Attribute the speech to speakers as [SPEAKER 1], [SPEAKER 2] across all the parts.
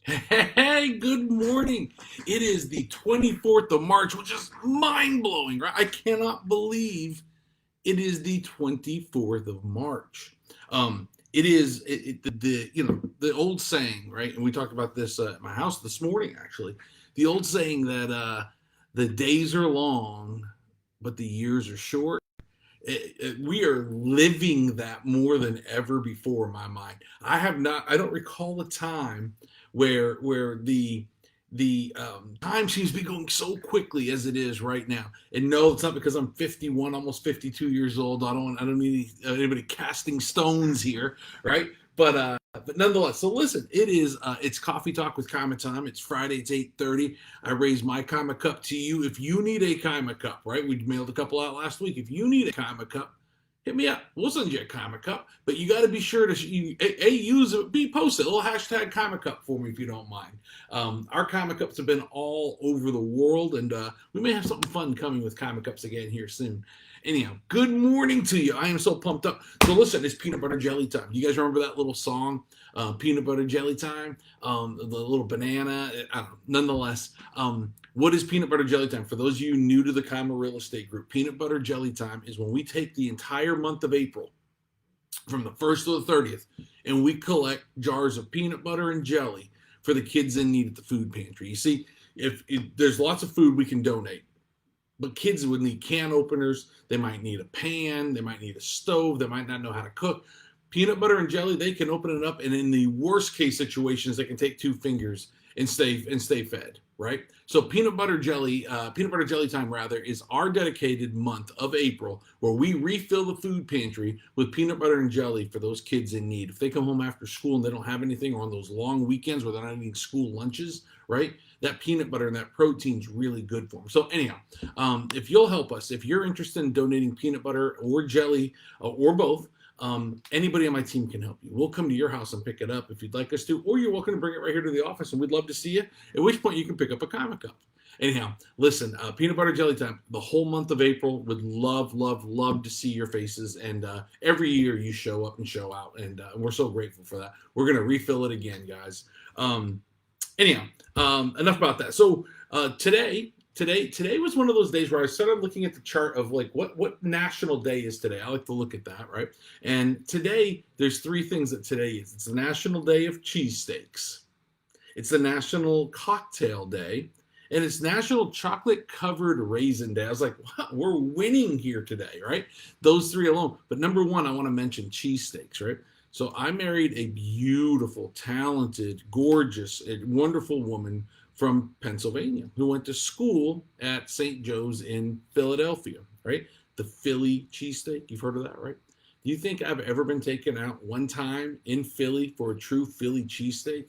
[SPEAKER 1] Hey, good morning. It is the 24th of March, which is mind blowing, right? I cannot believe it is the 24th of March. It is the old saying, right? And we talked about this at my house this morning, actually. The old saying that the days are long, but the years are short. We are living that more than ever before in my mind. I don't recall a time where the time seems to be going so quickly as it is right now. And no, it's not because I'm 51, almost 52 years old. I don't need anybody casting stones here, right? But nonetheless, so listen, it's coffee talk with Kima time. It's Friday, it's 8:30. I raise my Kima cup to you. If you need a Kima cup, right? We mailed a couple out last week. If you need a Kima cup, hit me up. We'll send you a Kima cup. But you got to be sure to use it, post it. A little hashtag Kima cup for me if you don't mind. Our Kima cups have been all over the world, and we may have something fun coming with Kima cups again here soon. Anyhow, good morning to you. I am so pumped up. So listen, it's peanut butter jelly time. You guys remember that little song, peanut butter jelly time? The little banana. I don't know. Nonetheless, what is peanut butter jelly time? For those of you new to the Kima Real Estate Group, peanut butter jelly time is when we take the entire month of April, from the 1st to the 30th, and we collect jars of peanut butter and jelly for the kids in need at the food pantry. You see, if there's lots of food we can donate, but kids would need can openers. They might need a pan. They might need a stove. They might not know how to cook. Peanut butter and jelly, they can open it up, and in the worst case situations, they can take two fingers and stay fed. Right. So peanut butter jelly time rather, is our dedicated month of April where we refill the food pantry with peanut butter and jelly for those kids in need. If they come home after school and they don't have anything, or on those long weekends where they're not eating school lunches, right? That peanut butter and that protein is really good for them. So anyhow, if you'll help us, if you're interested in donating peanut butter or jelly or both, anybody on my team can help you. We'll come to your house and pick it up if you'd like us to, or you're welcome to bring it right here to the office, and we'd love to see you. At which point you can pick up a Kima cup. Anyhow, listen, peanut butter jelly time, the whole month of April. Would love, love, love to see your faces. And every year you show up and show out, and we're so grateful for that. We're going to refill it again, guys. Anyhow, enough about that. So today was one of those days where I started looking at the chart of like what national day is today. I like to look at that, right? And today there's three things that today is. It's the National Day of Cheesesteaks. It's the National Cocktail Day, and it's National Chocolate Covered Raisin Day. I was like, wow, we're winning here today, right? Those three alone. But number one, I want to mention cheesesteaks, right? So I married a beautiful, talented, gorgeous, wonderful woman from Pennsylvania who went to school at St. Joe's in Philadelphia, right? The Philly cheesesteak. You've heard of that, right? Do you think I've ever been taken out one time in Philly for a true Philly cheesesteak?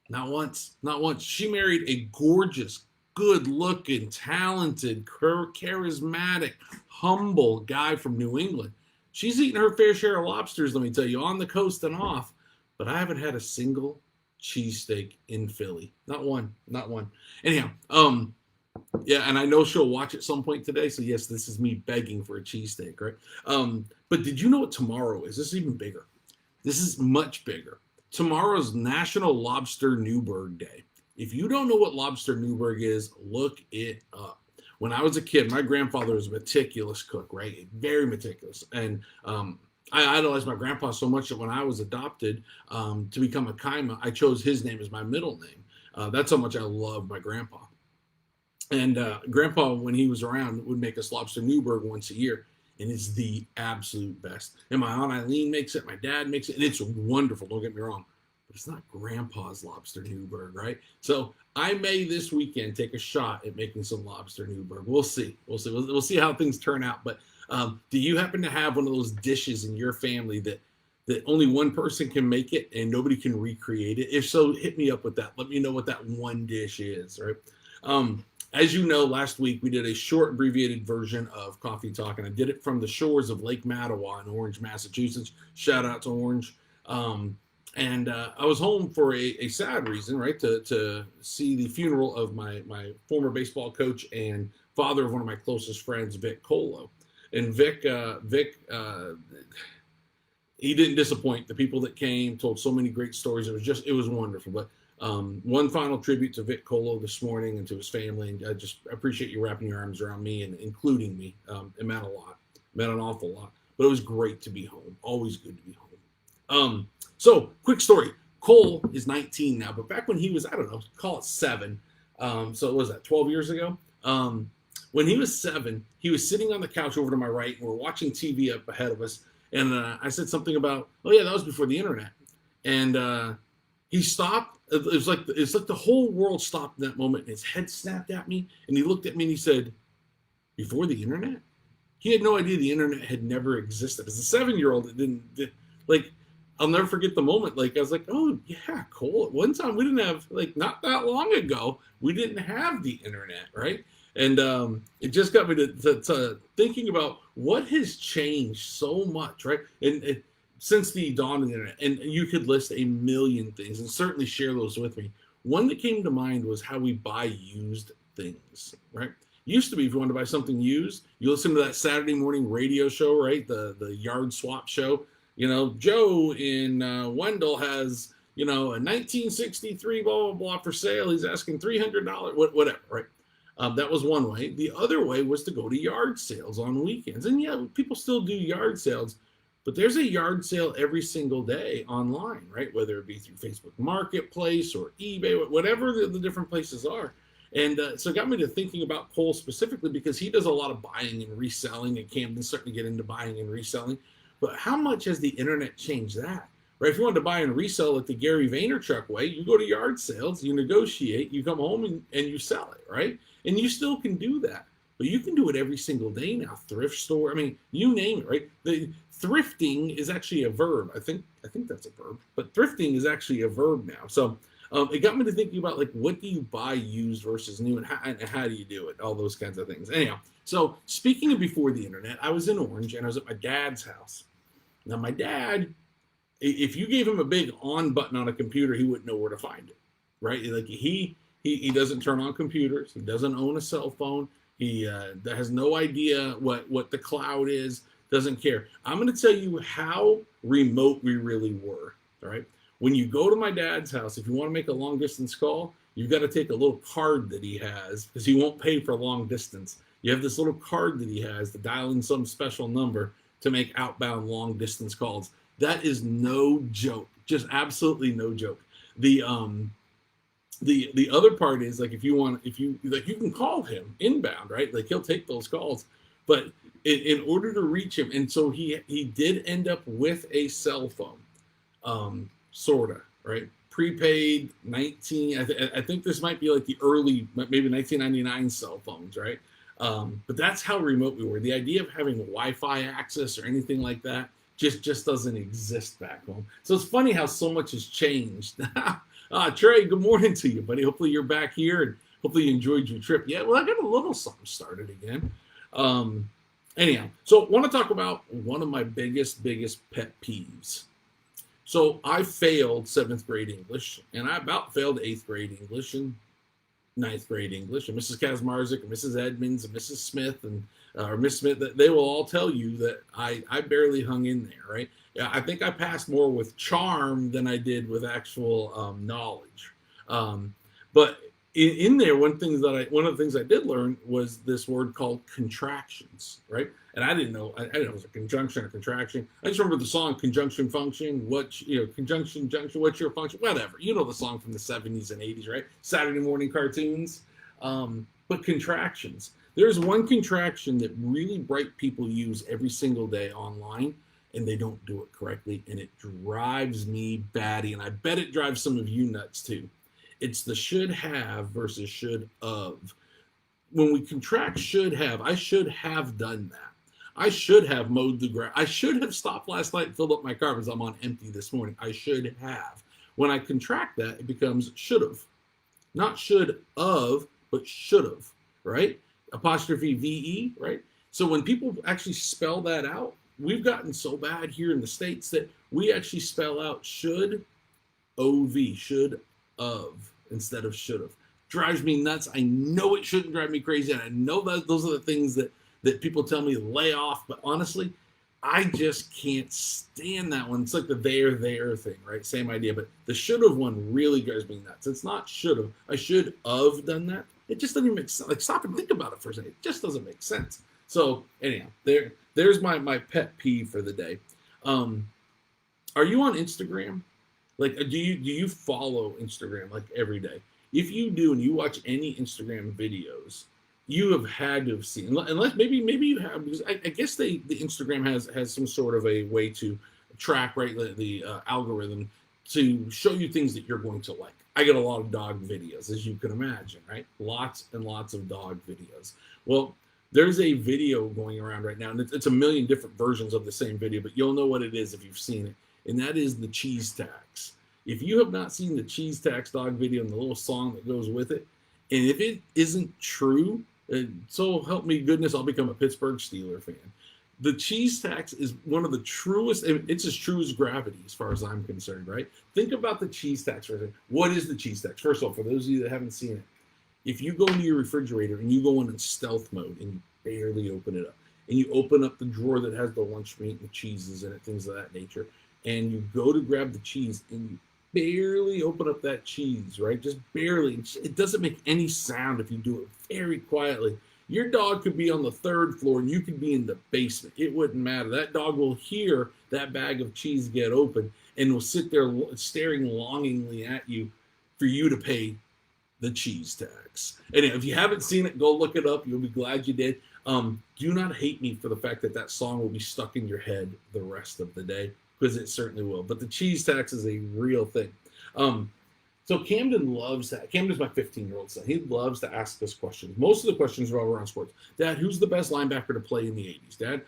[SPEAKER 1] Not once. Not once. She married a gorgeous, good looking, talented, charismatic, humble guy from New England. She's eaten her fair share of lobsters, let me tell you, on the coast and off. But I haven't had a single cheesesteak in Philly. Not one. Not one. Anyhow, yeah, and I know she'll watch at some point today. So yes, this is me begging for a cheesesteak, right? But did you know what tomorrow is? This is even bigger. This is much bigger. Tomorrow's National Lobster Newburg Day. If you don't know what Lobster Newburg is, look it up. When I was a kid, my grandfather was a meticulous cook, right? Very meticulous. And I idolized my grandpa so much that when I was adopted to become a Kima, I chose his name as my middle name. That's how much I love my grandpa. And Grandpa, when he was around, would make us Lobster Newburg once a year, and it's the absolute best. And my aunt Eileen makes it, my dad makes it, and it's wonderful. Don't get me wrong, but it's not Grandpa's Lobster Newburg, right? So I may this weekend take a shot at making some Lobster Newburg. We'll see. We'll see how things turn out. But do you happen to have one of those dishes in your family that only one person can make it and nobody can recreate it? If so, hit me up with that. Let me know what that one dish is, right? As you know, last week we did a short abbreviated version of Coffee Talk, and I did it from the shores of Lake Mattawa in Orange, Massachusetts. Shout out to Orange. And I was home for a sad reason, right? To see the funeral of my former baseball coach and father of one of my closest friends, Vic Colo. And Vic he didn't disappoint. The people that came told so many great stories. It was wonderful. But one final tribute to Vic Colo this morning and to his family. And I just appreciate you wrapping your arms around me and including me. It meant a lot. It meant an awful lot. But it was great to be home. Always good to be home. So quick story. Cole is 19 now, but back when he was, I don't know, call it 7. So what was that, 12 years ago? When he was 7, he was sitting on the couch over to my right, and we're watching TV up ahead of us. And I said something about, oh yeah, that was before the internet. And he stopped. It's like the whole world stopped in that moment. And his head snapped at me, and he looked at me and he said, "Before the internet?" He had no idea the internet had never existed. As a 7-year-old, it didn't like. I'll never forget the moment. Like I was like, "Oh yeah, Cole." At one time, we didn't have not that long ago, we didn't have the internet, right? And it just got me to thinking about what has changed so much, right? And since the dawn of the internet, and you could list a million things and certainly share those with me. One that came to mind was how we buy used things, right? Used to be, if you wanted to buy something used, you listen to that Saturday morning radio show, right? The yard swap show. You know, Joe in Wendell has, a 1963 blah, blah, blah for sale. He's asking $300, whatever, right? That was one way. The other way was to go to yard sales on weekends. And yeah, people still do yard sales, but there's a yard sale every single day online, right? Whether it be through Facebook Marketplace or eBay, whatever the different places are. And so it got me to thinking about Cole specifically because he does a lot of buying and reselling, and Camden's starting to get into buying and reselling. But how much has the internet changed that? Right? If you wanted to buy and resell it the Gary Vaynerchuk way, you go to yard sales, you negotiate, you come home and you sell it, right? And you still can do that. But you can do it every single day now. Thrift store, I mean, you name it, right? The thrifting is actually a verb. I think that's a verb. But thrifting is actually a verb now. So it got me to thinking about, like, what do you buy used versus new, and how do you do it? All those kinds of things. Anyhow, so speaking of before the internet, I was in Orange, and I was at my dad's house. Now, my dad, if you gave him a big on button on a computer, he wouldn't know where to find it, right? Like, he doesn't turn on computers. He doesn't own a cell phone. He has no idea what the cloud is, doesn't care. I'm going to tell you how remote we really were, all right? When you go to my dad's house, if you want to make a long distance call, you've got to take a little card that he has because he won't pay for long distance. You have this little card that he has to dial in some special number to make outbound long distance calls. That is no joke, just absolutely no joke. The other part is, like, if you can call him inbound, right? Like, he'll take those calls, but in order to reach him, and so he did end up with a cell phone, sorta, right? Prepaid 19. I think this might be like the early, maybe 1999 cell phones, right? But that's how remote we were. The idea of having Wi-Fi access or anything like that just doesn't exist back home. So it's funny how so much has changed. Trey, good morning to you, buddy. Hopefully you're back here, and hopefully you enjoyed your trip. Yeah, well, I got a little something started again. Anyhow, so I want to talk about one of my biggest pet peeves. So I failed 7th grade English, and I about failed 8th grade English and 9th grade English. And Mrs. Kazmarzik and Mrs. Edmonds and Mrs. Smith or Miss Smith, they will all tell you that I barely hung in there, right? Yeah, I think I passed more with charm than I did with actual knowledge. But in there, one of the things I did learn was this word called contractions, right? And I didn't know it was a conjunction or contraction. I just remember the song "Conjunction Function." Conjunction junction. What's your function? Whatever. You know the song from the 70s and 80s, right? Saturday morning cartoons. But contractions. There's one contraction that really bright people use every single day online, and they don't do it correctly, and it drives me batty, and I bet it drives some of you nuts too. It's the should have versus should of. When we contract should have, I should have done that. I should have mowed the grass. I should have stopped last night and filled up my car because I'm on empty this morning. I should have. When I contract that, it becomes should have. Not should of, but should have, right? Apostrophe VE, right? So when people actually spell that out, we've gotten so bad here in the States that we actually spell out should, OV, should of, instead of should have. Drives me nuts. I know it shouldn't drive me crazy, and I know that those are the things that people tell me to lay off, but honestly, I just can't stand that one. It's like the there thing, right? Same idea, but the should have one really drives me nuts. It's not should have. I should have done that. It just doesn't even make sense. Like, stop and think about it for a second. It just doesn't make sense. So anyhow, there's my pet peeve for the day. Are you on Instagram? Like, do you follow Instagram like every day? If you do and you watch any Instagram videos, you have had to have seen, unless maybe you have, because I guess the Instagram has some sort of a way to track, right, the algorithm to show you things that you're going to like. I get a lot of dog videos, as you can imagine, right? Lots and lots of dog videos. Well, there's a video going around right now, and it's a million different versions of the same video, but you'll know what it is if you've seen it, and that is the cheese tax. If you have not seen the cheese tax dog video and the little song that goes with it, and if it isn't true, so help me goodness, I'll become a Pittsburgh Steeler fan. The cheese tax is one of the truest, it's as true as gravity as far as I'm concerned, right? Think about the cheese tax for a second. What is the cheese tax? First of all, for those of you that haven't seen it, if you go into your refrigerator and you go in stealth mode and you barely open it up, and you open up the drawer that has the lunch meat and the cheeses in it, things of that nature, and you go to grab the cheese and you barely open up that cheese, right? Just barely. It doesn't make any sound if you do it very quietly. Your dog could be on the third floor and you could be in the basement. It wouldn't matter. That dog will hear that bag of cheese get open and will sit there staring longingly at you for you to pay the cheese tax. And if you haven't seen it, go look it up. You'll be glad you did. Do not hate me for the fact that song will be stuck in your head the rest of the day, because it certainly will. But the cheese tax is a real thing. So Camden loves that. Camden's my 15-year-old son. He loves to ask us questions. Most of the questions are all around sports. Dad, who's the best linebacker to play in the 80s? Dad,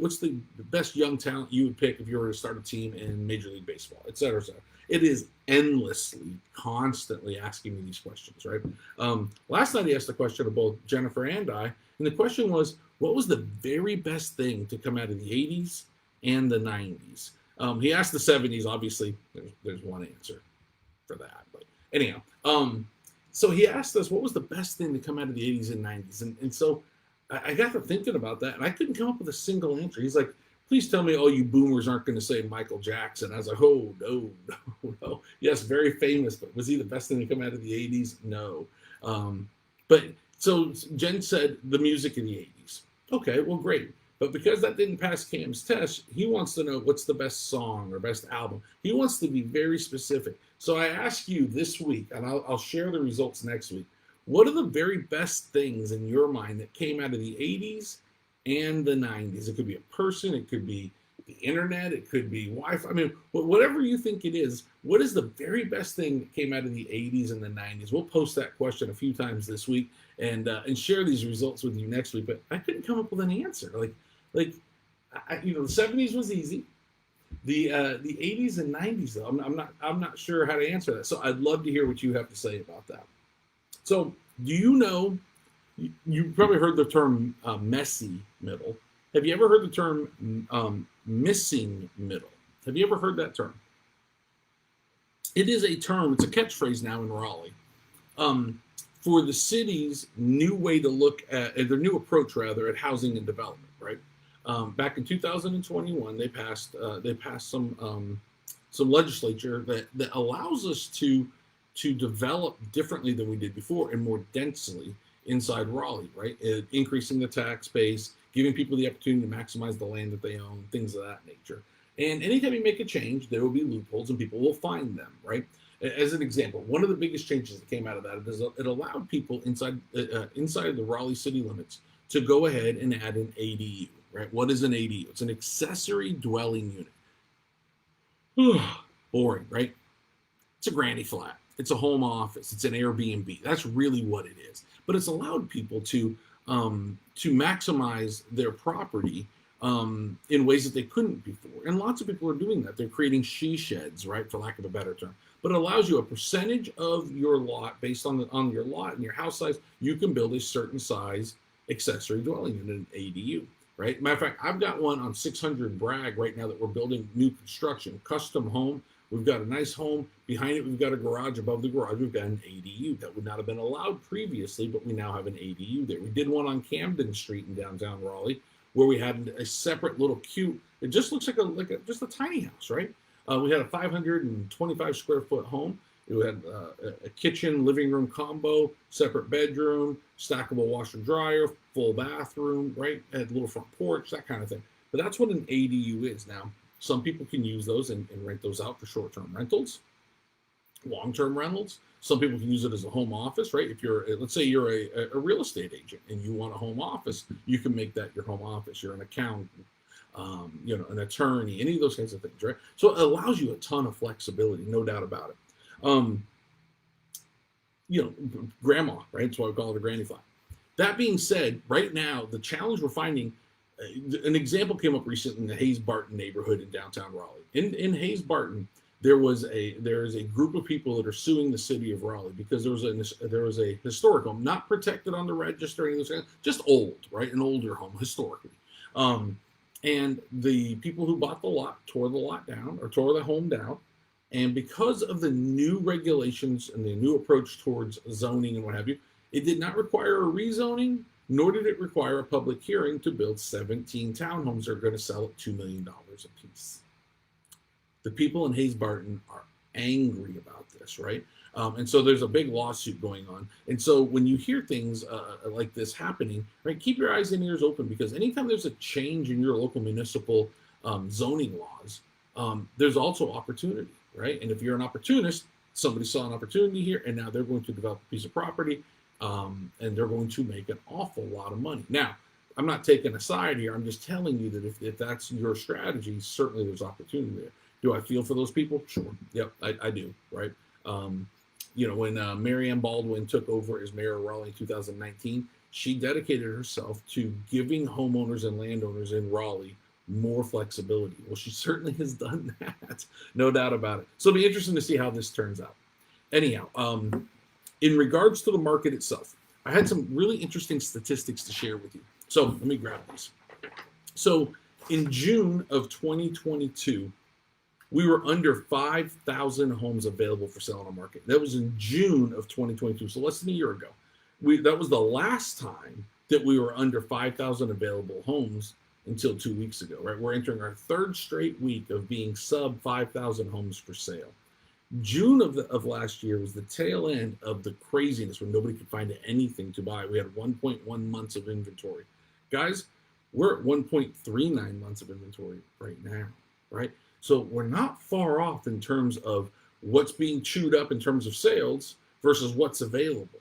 [SPEAKER 1] what's the best young talent you would pick if you were to start a team in Major League Baseball, et cetera, et cetera. It is endlessly, constantly asking me these questions, right? Last night he asked a question of both Jennifer and I, and the question was, what was the very best thing to come out of the 80s and the 90s? He asked the 70s, obviously, there's one answer for that. But anyhow, so he asked us what was the best thing to come out of the 80s and 90s. And so I got to thinking about that, and I couldn't come up with a single answer. He's like, please tell me all you boomers aren't going to say Michael Jackson. I was like, oh, no. Yes, very famous, but was he the best thing to come out of the 80s? No. But so Jen said the music in the 80s. Okay, well, great. But because that didn't pass Cam's test, he wants to know what's the best song or best album. He wants to be very specific. So I ask you this week, and I'll share the results next week. What are the very best things in your mind that came out of the 80s and the 90s? It could be a person, it could be the internet, it could be Wi-Fi. I mean, whatever you think it is, what is the very best thing that came out of the 80s and the 90s? We'll post that question a few times this week and share these results with you next week. But I couldn't come up with an answer. The 70s was easy. The 80s and 90s, though, I'm not sure how to answer that. So I'd love to hear what you have to say about that. So do you know? You probably heard the term messy middle. Have you ever heard the term missing middle? Have you ever heard that term? It is a term. It's a catchphrase now in Raleigh for the city's new way to look at their new approach, rather, at housing and development. Right. Back in 2021, they passed some legislature that allows us to develop differently than we did before and more densely inside Raleigh, right? Increasing the tax base, giving people the opportunity to maximize the land that they own, things of that nature. And anytime you make a change, there will be loopholes and people will find them, right? As an example, one of the biggest changes that came out of that is it allowed people inside the Raleigh city limits to go ahead and add an ADU, right? What is an ADU? It's an accessory dwelling unit. Boring, right? It's a granny flat. It's a home office. It's an Airbnb. That's really what it is. But it's allowed people to maximize their property in ways that they couldn't before. And lots of people are doing that. They're creating she sheds, right, for lack of a better term. But it allows you a percentage of your lot based on your lot and your house size. You can build a certain size accessory dwelling unit, an ADU, right? Matter of fact, I've got one on 600 Bragg right now that we're building new construction, custom home. We've got a nice home. Behind it, we've got a garage. Above the garage, we've got an ADU. That would not have been allowed previously, but we now have an ADU there. We did one on Camden Street in downtown Raleigh where we had a separate little cute. It just looks like just a tiny house, right? We had a 525 square foot home. We had a kitchen, living room combo, separate bedroom, stackable washer dryer, full bathroom, right? Had a little front porch, that kind of thing. But that's what an ADU is. Now, some people can use those and rent those out for short-term rentals, long-term rentals. Some people can use it as a home office, right? If you're, let's say you're a real estate agent and you want a home office, you can make that your home office. You're an accountant, an attorney, any of those kinds of things, right? So it allows you a ton of flexibility, no doubt about it. Grandma, right? That's why we call it a granny flat. That being said, right now, the challenge we're finding, an example came up recently in the Hayes Barton neighborhood in downtown Raleigh. In Hayes Barton, there is a group of people that are suing the city of Raleigh because there was a historic home, not protected on the register, just old, right? An older home historically. And the people who bought the lot tore the lot down or tore the home down. And because of the new regulations and the new approach towards zoning and what have you, it did not require a rezoning, nor did it require a public hearing to build 17 townhomes that are going to sell at $2 million a piece. The people in Hayes Barton are angry about this, right? And so there's a big lawsuit going on. And so when you hear things like this happening, right, keep your eyes and ears open, because anytime there's a change in your local municipal zoning laws, there's also opportunity, right? And if you're an opportunist, somebody saw an opportunity here, and now they're going to develop a piece of property, and they're going to make an awful lot of money. Now, I'm not taking a side here. I'm just telling you that if that's your strategy, certainly there's opportunity there. Do I feel for those people? Sure. Yep, I do, right? When Mary Ann Baldwin took over as mayor of Raleigh in 2019, she dedicated herself to giving homeowners and landowners in Raleigh more flexibility. Well, she certainly has done that, no doubt about it. So it'll be interesting to see how this turns out. Anyhow, in regards to the market itself, I had some really interesting statistics to share with you. So let me grab these. So in June of 2022, we were under 5,000 homes available for sale on the market. That was in June of 2022, so less than a year ago. That was the last time that we were under 5,000 available homes until 2 weeks ago, right? We're entering our third straight week of being sub 5,000 homes for sale. June of last year was the tail end of the craziness when nobody could find anything to buy. We had 1.1 months of inventory. Guys, we're at 1.39 months of inventory right now, right? So we're not far off in terms of what's being chewed up in terms of sales versus what's available.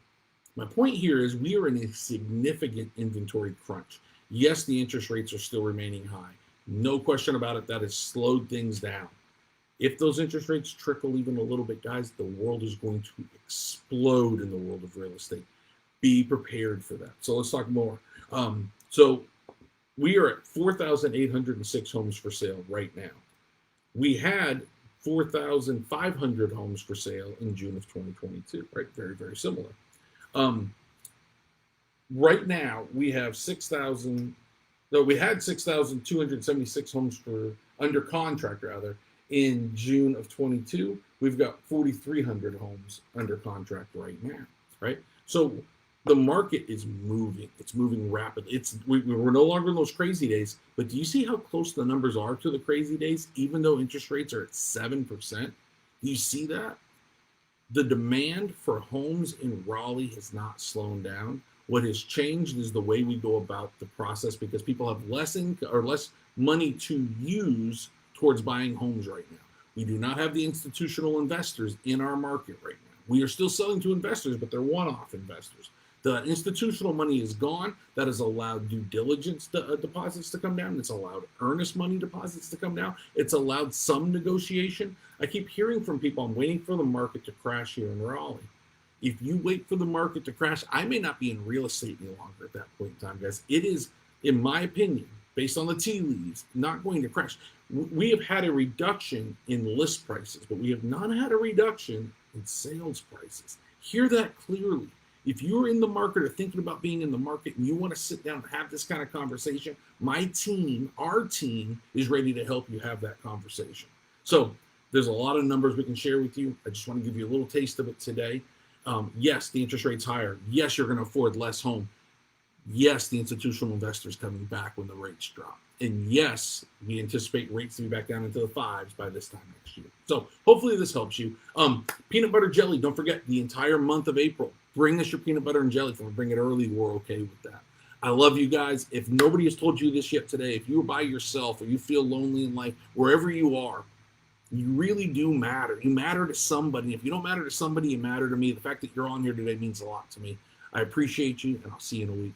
[SPEAKER 1] My point here is we are in a significant inventory crunch. Yes, the interest rates are still remaining high. No question about it, that has slowed things down. If those interest rates trickle even a little bit, guys, the world is going to explode in the world of real estate. Be prepared for that. So let's talk more. So we are at 4,806 homes for sale right now. We had 4,500 homes for sale in June of 2022, right? Very, very similar. Right now, we have 6,276 homes under contract, in June of 22. We've got 4,300 homes under contract right now, right? So the market is moving. It's moving rapidly. We're no longer in those crazy days, but do you see how close the numbers are to the crazy days, even though interest rates are at 7%? Do you see that? The demand for homes in Raleigh has not slowed down. What has changed is the way we go about the process, because people have less money to use towards buying homes right now. We do not have the institutional investors in our market right now. We are still selling to investors, but they're one-off investors. The institutional money is gone. That has allowed due diligence deposits to come down. It's allowed earnest money deposits to come down. It's allowed some negotiation. I keep hearing from people, I'm waiting for the market to crash here in Raleigh. If you wait for the market to crash, I may not be in real estate any longer at that point in time, guys. It is, in my opinion, based on the tea leaves, not going to crash. We have had a reduction in list prices, but we have not had a reduction in sales prices. Hear that clearly. If you're in the market or thinking about being in the market and you want to sit down and have this kind of conversation, my team, our team, is ready to help you have that conversation. So there's a lot of numbers we can share with you. I just want to give you a little taste of it today. Yes, the interest rate's higher. Yes, you're going to afford less home. Yes, the institutional investor is coming back when the rates drop. And yes, we anticipate rates to be back down into the fives by this time next year. So hopefully this helps you. Peanut butter jelly, don't forget the entire month of April. Bring us your peanut butter and jelly. If you want to bring it early, we're okay with that. I love you guys. If nobody has told you this yet today, if you're by yourself or you feel lonely in life, wherever you are, you really do matter. You matter to somebody. If you don't matter to somebody, you matter to me. The fact that you're on here today means a lot to me. I appreciate you, and I'll see you in a week.